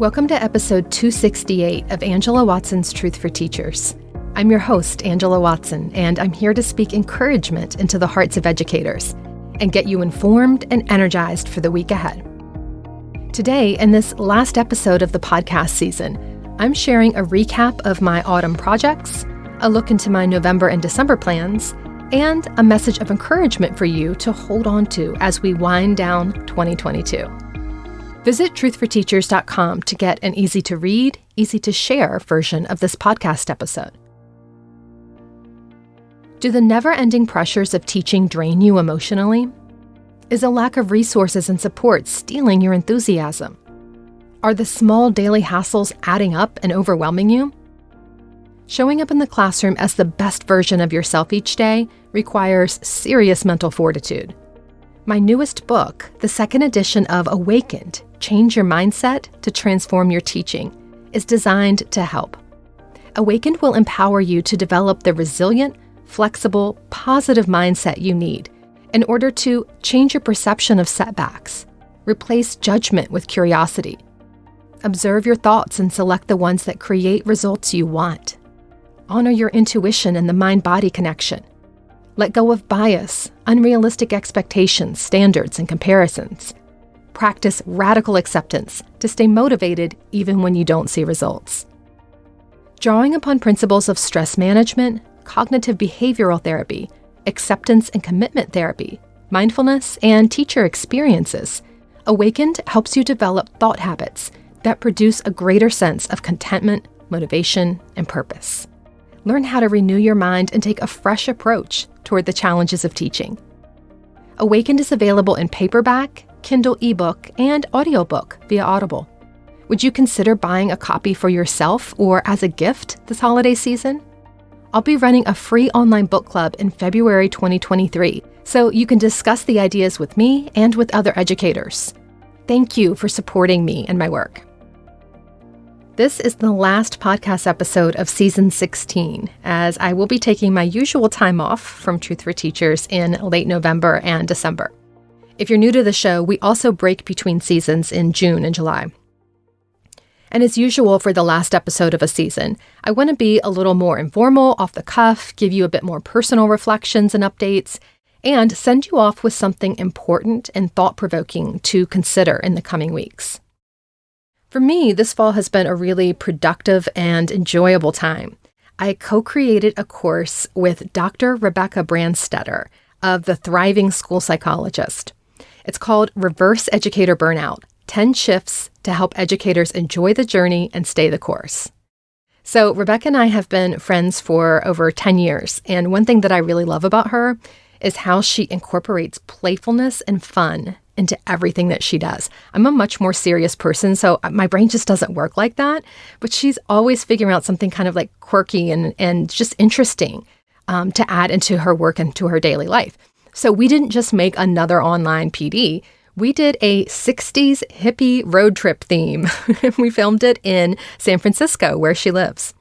Welcome to episode 268 of Angela Watson's Truth for Teachers. I'm your host, Angela Watson, and I'm here to speak encouragement into the hearts of educators and get you informed and energized for the week ahead. Today, in this last episode of the podcast season, I'm sharing a recap of my autumn projects, a look into my November and December plans, and a message of encouragement for you to hold on to as we wind down 2022. Visit truthforteachers.com to get an easy-to-read, easy-to-share version of this podcast episode. Do the never-ending pressures of teaching drain you emotionally? Is a lack of resources and support stealing your enthusiasm? Are the small daily hassles adding up and overwhelming you? Showing up in the classroom as the best version of yourself each day requires serious mental fortitude. My newest book, the second edition of Awakened, Change Your Mindset to Transform Your Teaching, is designed to help. Awakened will empower you to develop the resilient, flexible, positive mindset you need in order to change your perception of setbacks, replace judgment with curiosity, observe your thoughts and select the ones that create results you want, honor your intuition and the mind-body connection, let go of bias, unrealistic expectations, standards, and comparisons. Practice radical acceptance to stay motivated even when you don't see results. Drawing upon principles of stress management, cognitive behavioral therapy, acceptance and commitment therapy, mindfulness, and teacher experiences, Awakened helps you develop thought habits that produce a greater sense of contentment, motivation, and purpose. Learn how to renew your mind and take a fresh approach toward the challenges of teaching. Awakened is available in paperback, Kindle ebook, and audiobook via Audible. Would you consider buying a copy for yourself or as a gift this holiday season? I'll be running a free online book club in February 2023, so you can discuss the ideas with me and with other educators. Thank you for supporting me and my work. This is the last podcast episode of Season 16, as I will be taking my usual time off from Truth for Teachers in late November and December. If you're new to the show, we also break between seasons in June and July. And as usual for the last episode of a season, I want to be a little more informal, off the cuff, give you a bit more personal reflections and updates, and send you off with something important and thought-provoking to consider in the coming weeks. For me, this fall has been a really productive and enjoyable time. I co-created a course with Dr. Rebecca Brandstetter of the Thriving School Psychologist. It's called Reverse Educator Burnout, 10 Shifts to Help Educators Enjoy the Journey and Stay the Course. So Rebecca and I have been friends for over 10 years, and one thing that I really love about her is how she incorporates playfulness and fun into everything that she does. I'm a much more serious person, so my brain just doesn't work like that, but she's always figuring out something kind of like quirky and just interesting to add into her work and to her daily life. So we didn't just make another online PD. We did a 60s hippie road trip theme. We filmed it in San Francisco, where she lives.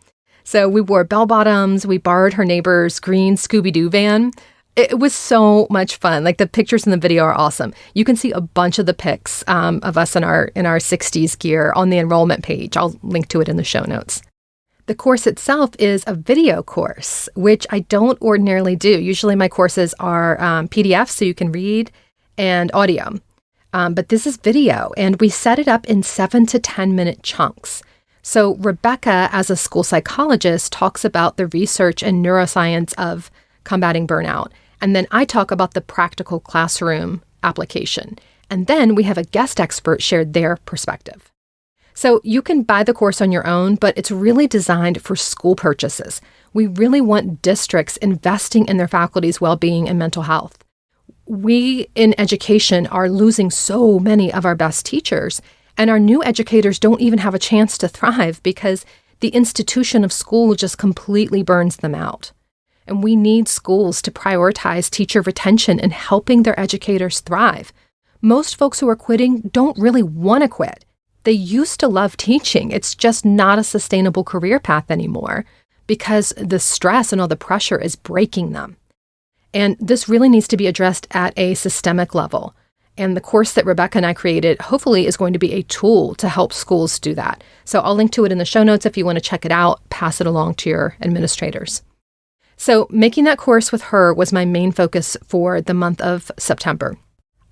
So we wore bell-bottoms. We borrowed her neighbor's green Scooby-Doo van. It was so much fun. Like, the pictures in the video are awesome. You can see a bunch of the pics of us in our 60s gear on the enrollment page. I'll link to it in the show notes. The course itself is a video course, which I don't ordinarily do. Usually my courses are PDFs, so you can read, and audio. But this is video, and we set it up in 7 to 10-minute chunks. So Rebecca, as a school psychologist, talks about the research and neuroscience of combating burnout. And then I talk about the practical classroom application. And then we have a guest expert share their perspective. So you can buy the course on your own, but it's really designed for school purchases. We really want districts investing in their faculty's well-being and mental health. We in education are losing so many of our best teachers, and our new educators don't even have a chance to thrive because the institution of school just completely burns them out. And we need schools to prioritize teacher retention and helping their educators thrive. Most folks who are quitting don't really want to quit. They used to love teaching. It's just not a sustainable career path anymore because the stress and all the pressure is breaking them. And this really needs to be addressed at a systemic level. And the course that Rebecca and I created hopefully is going to be a tool to help schools do that. So I'll link to it in the show notes if you want to check it out, pass it along to your administrators. So making that course with her was my main focus for the month of September.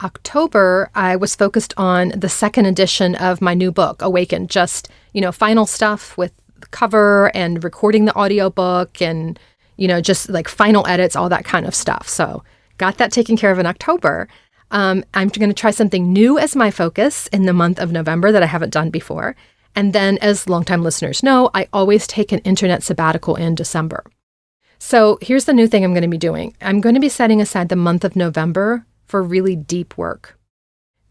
October, I was focused on the second edition of my new book, Awaken, just, final stuff with the cover and recording the audiobook and, just like final edits, all that kind of stuff. So got that taken care of in October. I'm going to try something new as my focus in the month of November that I haven't done before. And then, as longtime listeners know, I always take an internet sabbatical in December. So here's the new thing I'm going to be doing. I'm going to be setting aside the month of November for really deep work.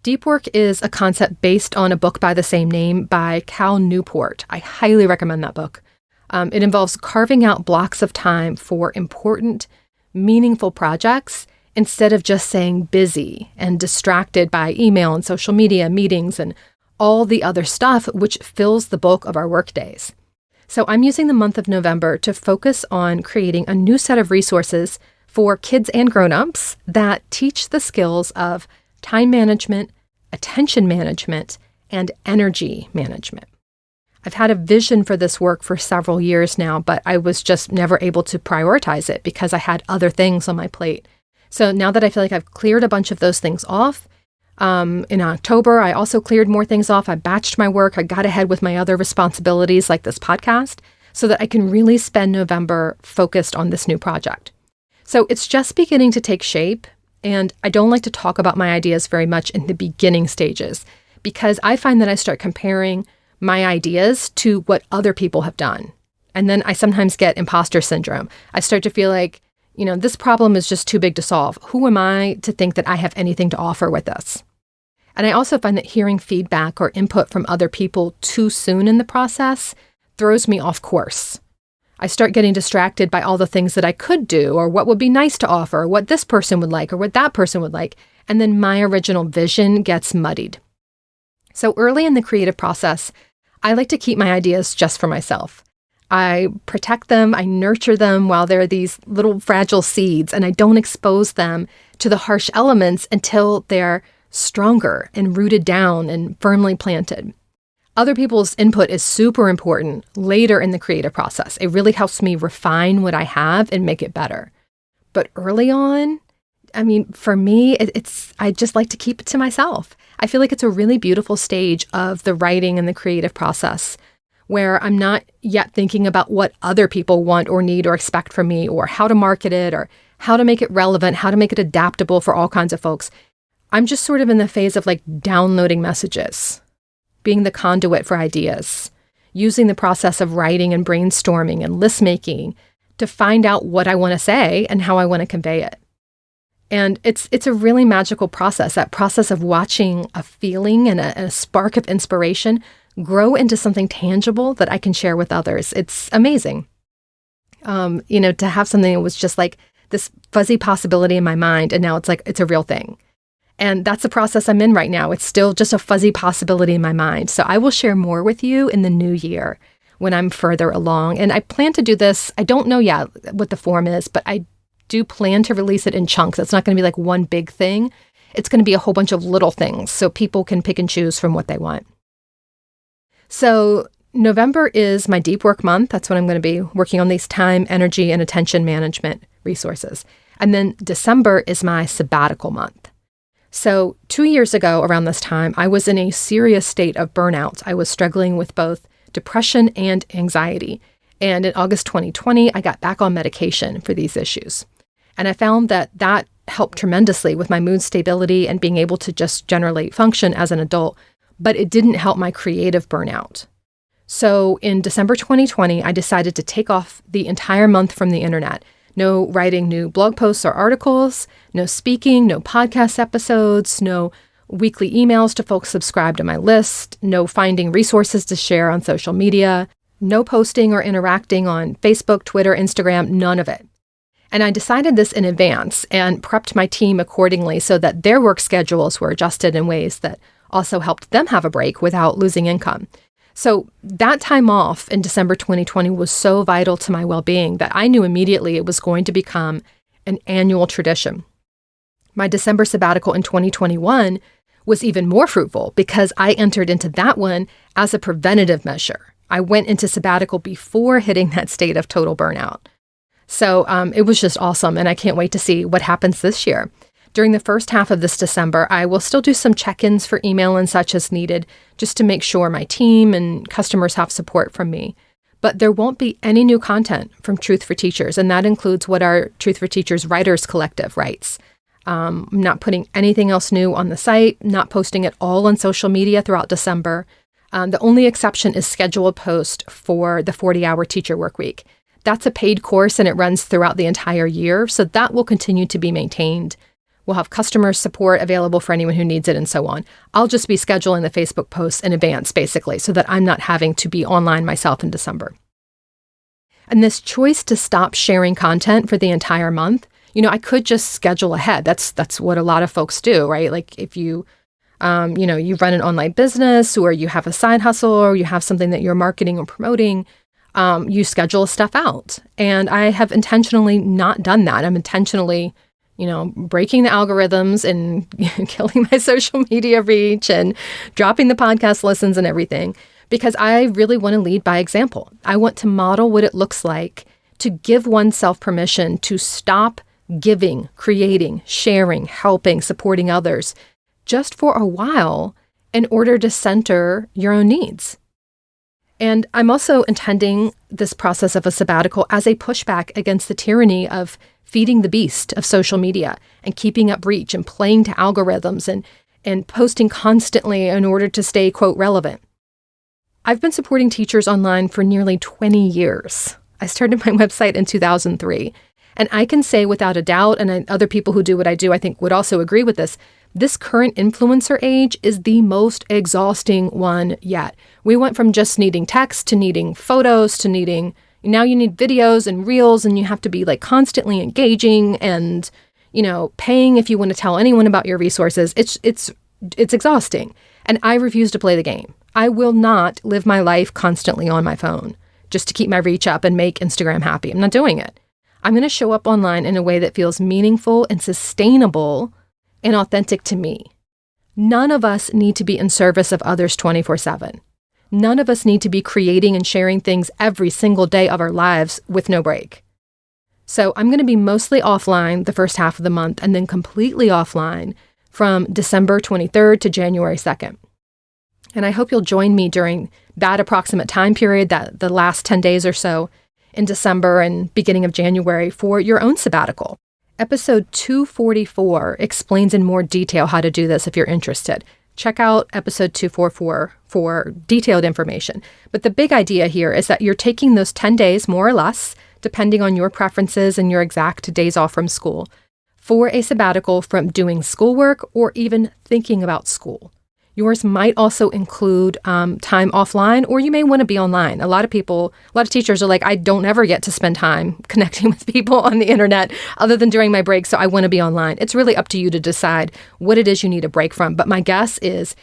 Deep work is a concept based on a book by the same name by Cal Newport. I highly recommend that book. It involves carving out blocks of time for important, meaningful projects instead of just saying busy and distracted by email and social media, meetings, and all the other stuff which fills the bulk of our work days. So I'm using the month of November to focus on creating a new set of resources for kids and grown-ups that teach the skills of time management, attention management, and energy management. I've had a vision for this work for several years now, but I was just never able to prioritize it because I had other things on my plate. So now that I feel like I've cleared a bunch of those things off, in October, I also cleared more things off. I batched my work. I got ahead with my other responsibilities like this podcast so that I can really spend November focused on this new project. So it's just beginning to take shape, and I don't like to talk about my ideas very much in the beginning stages because I find that I start comparing my ideas to what other people have done. And then I sometimes get imposter syndrome. I start to feel like, this problem is just too big to solve. Who am I to think that I have anything to offer with this? And I also find that hearing feedback or input from other people too soon in the process throws me off course. I start getting distracted by all the things that I could do or what would be nice to offer, or what this person would like or what that person would like, and then my original vision gets muddied. So early in the creative process, I like to keep my ideas just for myself. I protect them, I nurture them while they're these little fragile seeds, and I don't expose them to the harsh elements until they're stronger and rooted down and firmly planted. Other people's input is super important later in the creative process. It really helps me refine what I have and make it better. But early on, for me, I just like to keep it to myself. I feel like it's a really beautiful stage of the writing and the creative process where I'm not yet thinking about what other people want or need or expect from me, or how to market it, or how to make it relevant, how to make it adaptable for all kinds of folks. I'm just sort of in the phase of like downloading messages, being the conduit for ideas, using the process of writing and brainstorming and list making to find out what I want to say and how I want to convey it. And it's a really magical process, that process of watching a feeling and a spark of inspiration grow into something tangible that I can share with others. It's amazing. To have something that was just like this fuzzy possibility in my mind, and now it's a real thing. And that's the process I'm in right now. It's still just a fuzzy possibility in my mind. So I will share more with you in the new year when I'm further along. And I plan to do this. I don't know yet what the form is, but I do plan to release it in chunks. It's not going to be like one big thing. It's going to be a whole bunch of little things so people can pick and choose from what they want. So November is my deep work month. That's when I'm going to be working on these time, energy, and attention management resources. And then December is my sabbatical month. So 2 years ago, around this time, I was in a serious state of burnout. I was struggling with both depression and anxiety. And in August 2020, I got back on medication for these issues. And I found that helped tremendously with my mood stability and being able to just generally function as an adult, but it didn't help my creative burnout. So in December 2020, I decided to take off the entire month from the internet. No writing new blog posts or articles, no speaking, no podcast episodes, no weekly emails to folks subscribed to my list, no finding resources to share on social media, no posting or interacting on Facebook, Twitter, Instagram, none of it. And I decided this in advance and prepped my team accordingly so that their work schedules were adjusted in ways that also helped them have a break without losing income. So that time off in December 2020 was so vital to my well-being that I knew immediately it was going to become an annual tradition. My December sabbatical in 2021 was even more fruitful because I entered into that one as a preventative measure. I went into sabbatical before hitting that state of total burnout. So it was just awesome, and I can't wait to see what happens this year. During the first half of this December, I will still do some check-ins for email and such as needed, just to make sure my team and customers have support from me. But there won't be any new content from Truth for Teachers, and that includes what our Truth for Teachers Writers Collective writes. I'm not putting anything else new on the site, not posting it all on social media throughout December. The only exception is scheduled post for the 40-hour teacher work week. That's a paid course and it runs throughout the entire year, so that will continue to be maintained. We'll have customer support available for anyone who needs it and so on. I'll just be scheduling the Facebook posts in advance, basically, so that I'm not having to be online myself in December. And this choice to stop sharing content for the entire month, I could just schedule ahead. That's what a lot of folks do, right? Like if you you run an online business or you have a side hustle or you have something that you're marketing or promoting, you schedule stuff out. And I have intentionally not done that. I'm intentionally, breaking the algorithms and killing my social media reach and dropping the podcast listens and everything, because I really want to lead by example. I want to model what it looks like to give oneself permission to stop giving, creating, sharing, helping, supporting others just for a while in order to center your own needs. And I'm also intending this process of a sabbatical as a pushback against the tyranny of feeding the beast of social media and keeping up reach and playing to algorithms and posting constantly in order to stay, quote, relevant. I've been supporting teachers online for nearly 20 years. I started my website in 2003. And I can say without a doubt, and other people who do what I do, I think would also agree with this current influencer age is the most exhausting one yet. We went from just needing text to needing photos to now you need videos and reels, and you have to be like constantly engaging and, paying if you want to tell anyone about your resources. It's exhausting. And I refuse to play the game. I will not live my life constantly on my phone just to keep my reach up and make Instagram happy. I'm not doing it. I'm going to show up online in a way that feels meaningful and sustainable and authentic to me. None of us need to be in service of others 24/7. None of us need to be creating and sharing things every single day of our lives with no break. So I'm going to be mostly offline the first half of the month and then completely offline from December 23rd to January 2nd. And I hope you'll join me during that approximate time period, that the last 10 days or so in December and beginning of January, for your own sabbatical. Episode 244 explains in more detail how to do this if you're interested. Check out episode 244 for detailed information. But the big idea here is that you're taking those 10 days, more or less, depending on your preferences and your exact days off from school, for a sabbatical from doing schoolwork or even thinking about school. Yours might also include time offline, or you may want to be online. A lot of teachers are like, I don't ever get to spend time connecting with people on the internet other than during my break, so I want to be online. It's really up to you to decide what it is you need a break from. But my guess is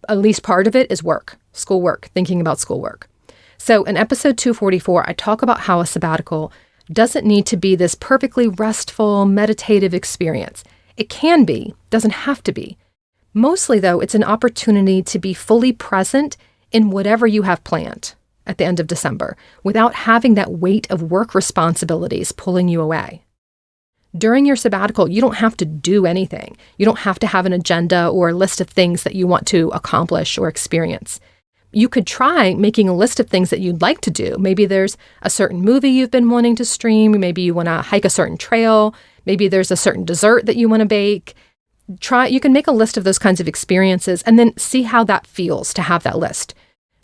at least part of it is work, schoolwork, thinking about schoolwork. So in episode 244, I talk about how a sabbatical doesn't need to be this perfectly restful, meditative experience. It can be, doesn't have to be. Mostly, though, it's an opportunity to be fully present in whatever you have planned at the end of December without having that weight of work responsibilities pulling you away. During your sabbatical, you don't have to do anything. You don't have to have an agenda or a list of things that you want to accomplish or experience. You could try making a list of things that you'd like to do. Maybe there's a certain movie you've been wanting to stream. Maybe you want to hike a certain trail. Maybe there's a certain dessert that you want to bake. You can make a list of those kinds of experiences and then see how that feels to have that list.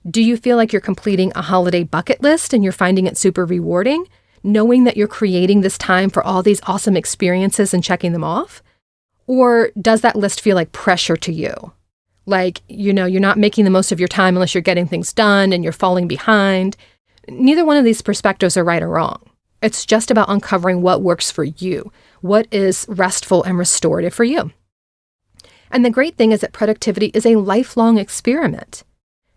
Do you feel like you're completing a holiday bucket list and you're finding it super rewarding, knowing that you're creating this time for all these awesome experiences and checking them off? Or does that list feel like pressure to you? Like, you're not making the most of your time unless you're getting things done and you're falling behind. Neither one of these perspectives are right or wrong. It's just about uncovering what works for you, what is restful and restorative for you. And the great thing is that productivity is a lifelong experiment.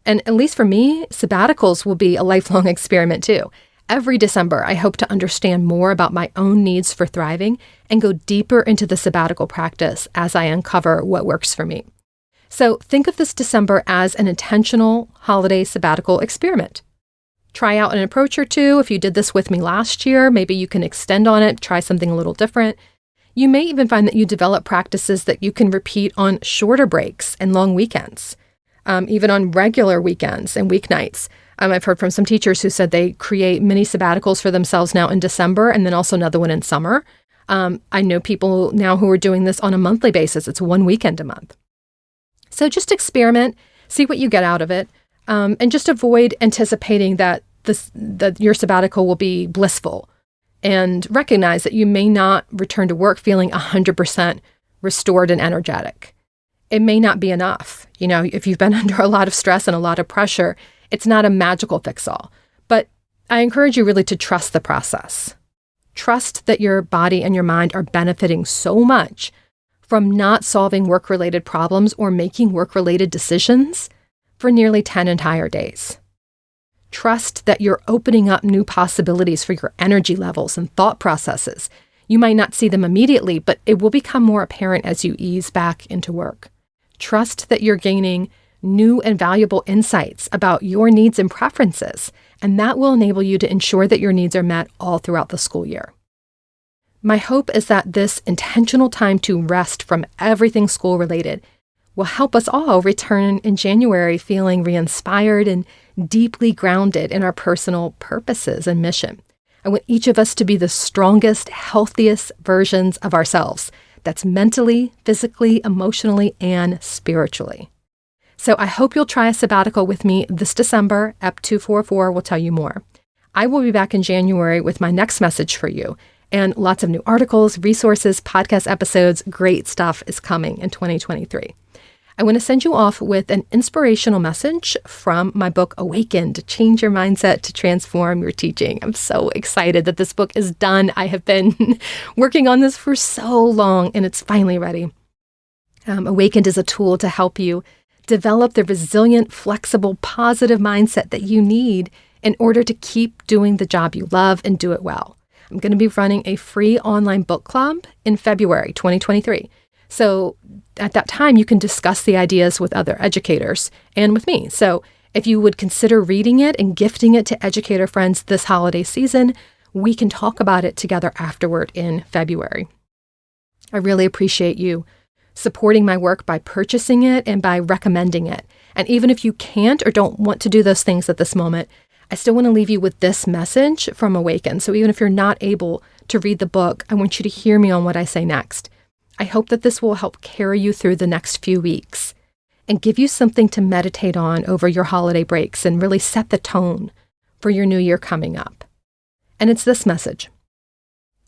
And at least for me, sabbaticals will be a lifelong experiment too. Every December, I hope to understand more about my own needs for thriving and go deeper into the sabbatical practice as I uncover what works for me. So think of this December as an intentional holiday sabbatical experiment. Try out an approach or two. If you did this with me last year, maybe you can extend on it, try something a little different. You may even find that you develop practices that you can repeat on shorter breaks and long weekends, even on regular weekends and weeknights. I've heard from some teachers who said they create mini sabbaticals for themselves now in December and then also another one in summer. I know people now who are doing this on a monthly basis. It's one weekend a month. So just experiment, see what you get out of it, and just avoid anticipating that your sabbatical will be blissful. And recognize that you may not return to work feeling 100% restored and energetic. It may not be enough. If you've been under a lot of stress and a lot of pressure, it's not a magical fix-all. But I encourage you really to trust the process. Trust that your body and your mind are benefiting so much from not solving work-related problems or making work-related decisions for nearly 10 entire days. Trust that you're opening up new possibilities for your energy levels and thought processes. You might not see them immediately, but it will become more apparent as you ease back into work. Trust that you're gaining new and valuable insights about your needs and preferences, and that will enable you to ensure that your needs are met all throughout the school year. My hope is that this intentional time to rest from everything school-related will help us all return in January feeling re-inspired and deeply grounded in our personal purposes and mission. I want each of us to be the strongest, healthiest versions of ourselves. That's mentally, physically, emotionally, and spiritually. So I hope you'll try a sabbatical with me this December. EP 244 will tell you more. I will be back in January with my next message for you. And lots of new articles, resources, podcast episodes, great stuff is coming in 2023. I want to send you off with an inspirational message from my book, Awaken, to change your mindset, to transform your teaching. I'm so excited that this book is done. I have been working on this for so long, and it's finally ready. Awakened is a tool to help you develop the resilient, flexible, positive mindset that you need in order to keep doing the job you love and do it well. I'm going to be running a free online book club in February 2023. So at that time, you can discuss the ideas with other educators and with me. So if you would consider reading it and gifting it to educator friends this holiday season, we can talk about it together afterward in February. I really appreciate you supporting my work by purchasing it and by recommending it. And even if you can't or don't want to do those things at this moment, I still want to leave you with this message from Awaken. So even if you're not able to read the book, I want you to hear me on what I say next. I hope that this will help carry you through the next few weeks and give you something to meditate on over your holiday breaks and really set the tone for your new year coming up. And it's this message.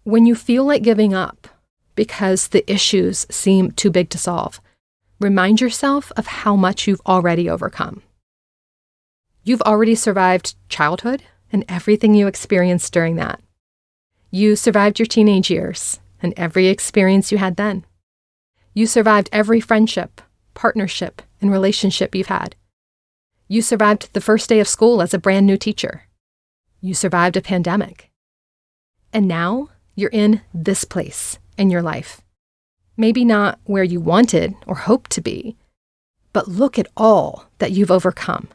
When you feel like giving up because the issues seem too big to solve, remind yourself of how much you've already overcome. You've already survived childhood and everything you experienced during that. You survived your teenage years and every experience you had then. You survived every friendship, partnership, and relationship you've had. You survived the first day of school as a brand new teacher. You survived a pandemic. And now you're in this place in your life. Maybe not where you wanted or hoped to be, but look at all that you've overcome.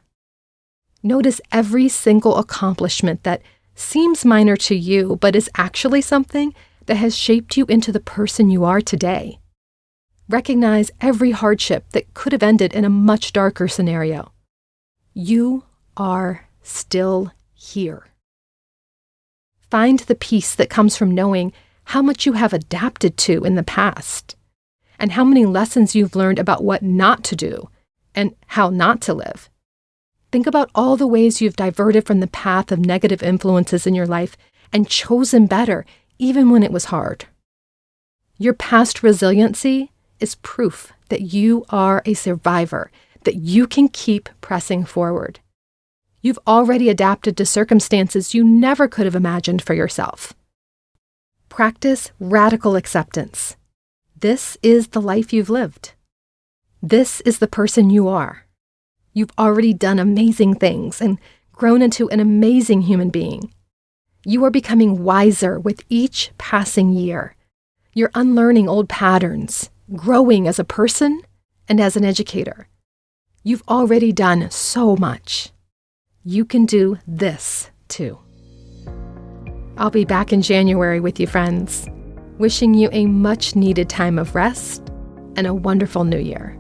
Notice every single accomplishment that seems minor to you, but is actually something that has shaped you into the person you are today. Recognize every hardship that could have ended in a much darker scenario. You are still here. Find the peace that comes from knowing how much you have adapted to in the past, and how many lessons you've learned about what not to do and how not to live. Think about all the ways you've diverted from the path of negative influences in your life and chosen better, even when it was hard. Your past resiliency is proof that you are a survivor, that you can keep pressing forward. You've already adapted to circumstances you never could have imagined for yourself. Practice radical acceptance. This is the life you've lived. This is the person you are. You've already done amazing things and grown into an amazing human being. You are becoming wiser with each passing year. You're unlearning old patterns, growing as a person and as an educator. You've already done so much. You can do this too. I'll be back in January with you, friends, wishing you a much-needed time of rest and a wonderful new year.